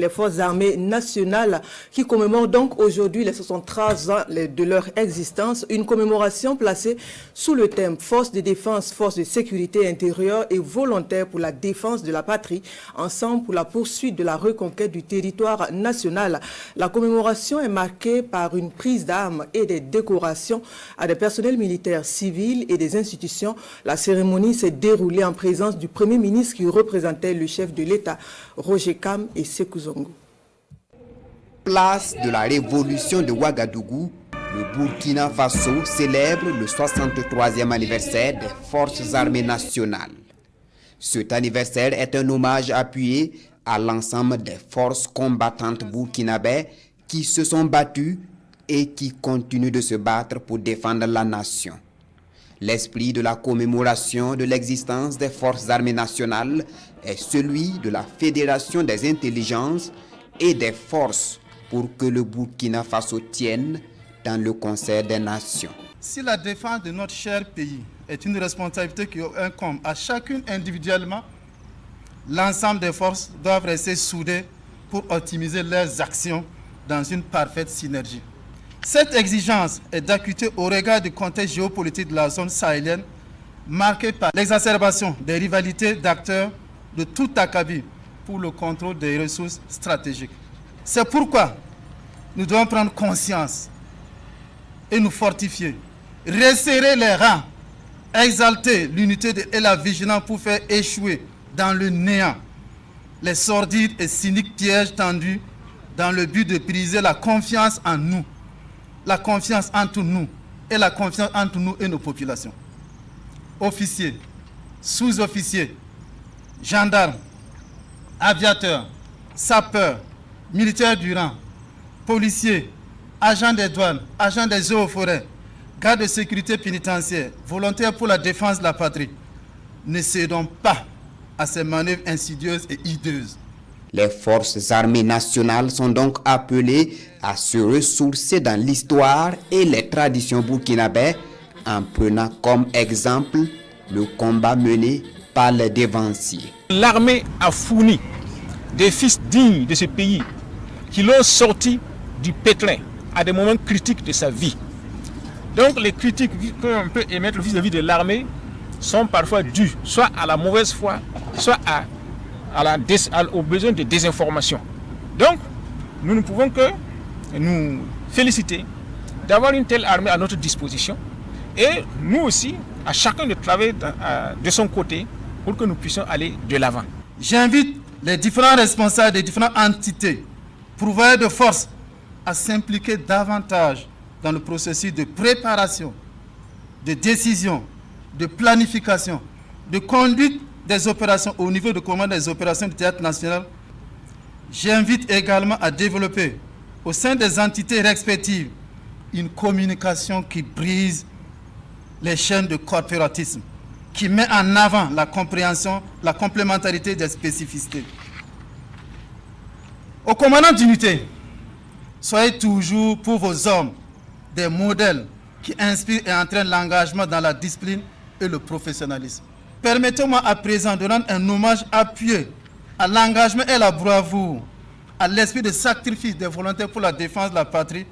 Les forces armées nationales qui commémorent donc aujourd'hui les 63 ans de leur existence, une commémoration placée sous le thème Forces de défense, forces de sécurité intérieure et volontaires pour la défense de la patrie, ensemble pour la poursuite de la reconquête du territoire national. La commémoration est marquée par une prise d'armes et des décorations à des personnels militaires civils et des institutions. La cérémonie s'est déroulée en présence du Premier ministre qui représentait le chef de l'État, Roger Kam et Sékou Zongo. Place de la révolution de Ouagadougou, le Burkina Faso célèbre le 63e anniversaire des forces armées nationales. Cet anniversaire est un hommage appuyé à l'ensemble des forces combattantes burkinabè qui se sont battues et qui continuent de se battre pour défendre la nation. L'esprit de la commémoration de l'existence des forces armées nationales est celui de la fédération des intelligences et des forces pour que le Burkina Faso tienne dans le concert des nations. Si la défense de notre cher pays est une responsabilité qui incombe à chacune individuellement, l'ensemble des forces doivent rester soudées pour optimiser leurs actions dans une parfaite synergie. Cette exigence est d'acuité au regard du contexte géopolitique de la zone sahélienne, marqué par l'exacerbation des rivalités d'acteurs de tout acabit pour le contrôle des ressources stratégiques. C'est pourquoi nous devons prendre conscience et nous fortifier, resserrer les rangs, exalter l'unité et la vigilance pour faire échouer dans le néant les sordides et cyniques pièges tendus dans le but de briser la confiance en nous, la confiance entre nous et la confiance entre nous et nos populations. Officiers, sous-officiers, gendarmes, aviateurs, sapeurs, militaires du rang, policiers, agents des douanes, agents des eaux et forêts, gardes de sécurité pénitentiaire, volontaires pour la défense de la patrie, ne cédons pas à ces manœuvres insidieuses et hideuses. Les forces armées nationales sont donc appelées à se ressourcer dans l'histoire et les traditions burkinabè en prenant comme exemple le combat mené par les dévanciers. L'armée a fourni des fils dignes de ce pays qui l'ont sorti du pétrin à des moments critiques de sa vie. Donc les critiques qu'on peut émettre vis-à-vis de l'armée sont parfois dues soit à la mauvaise foi, soit au besoin de désinformation. Donc nous ne pouvons que nous féliciter d'avoir une telle armée à notre disposition et nous aussi, à chacun de travailler de son côté pour que nous puissions aller de l'avant. J'invite les différents responsables des différentes entités, pourvoyeurs de force, à s'impliquer davantage dans le processus de préparation, de décision, de planification, de conduite des opérations au niveau de commande des opérations du théâtre national. J'invite également à développer au sein des entités respectives une communication qui brise les chaînes de corporatisme, qui met en avant la compréhension, la complémentarité des spécificités. Aux commandants d'unité, soyez toujours pour vos hommes des modèles qui inspirent et entraînent l'engagement dans la discipline et le professionnalisme. Permettez-moi à présent de rendre un hommage appuyé à l'engagement et la bravoure, à l'esprit de sacrifice des volontaires pour la défense de la patrie,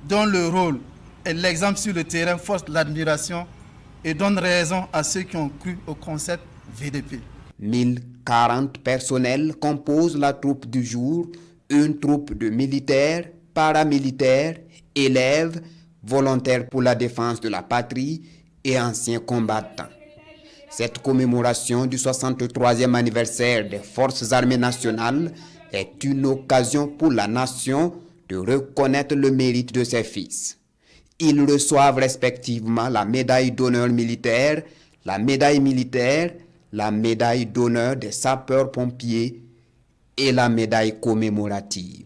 dont le rôle et l'exemple sur le terrain forcent l'admiration et donnent raison à ceux qui ont cru au concept VDP. 1040 personnels composent la troupe du jour, une troupe de militaires, paramilitaires, élèves, volontaires pour la défense de la patrie et anciens combattants. Cette commémoration du 63e anniversaire des forces armées nationales est une occasion pour la nation de reconnaître le mérite de ses fils. Ils reçoivent respectivement la médaille d'honneur militaire, la médaille militaire, la médaille d'honneur des sapeurs-pompiers et la médaille commémorative.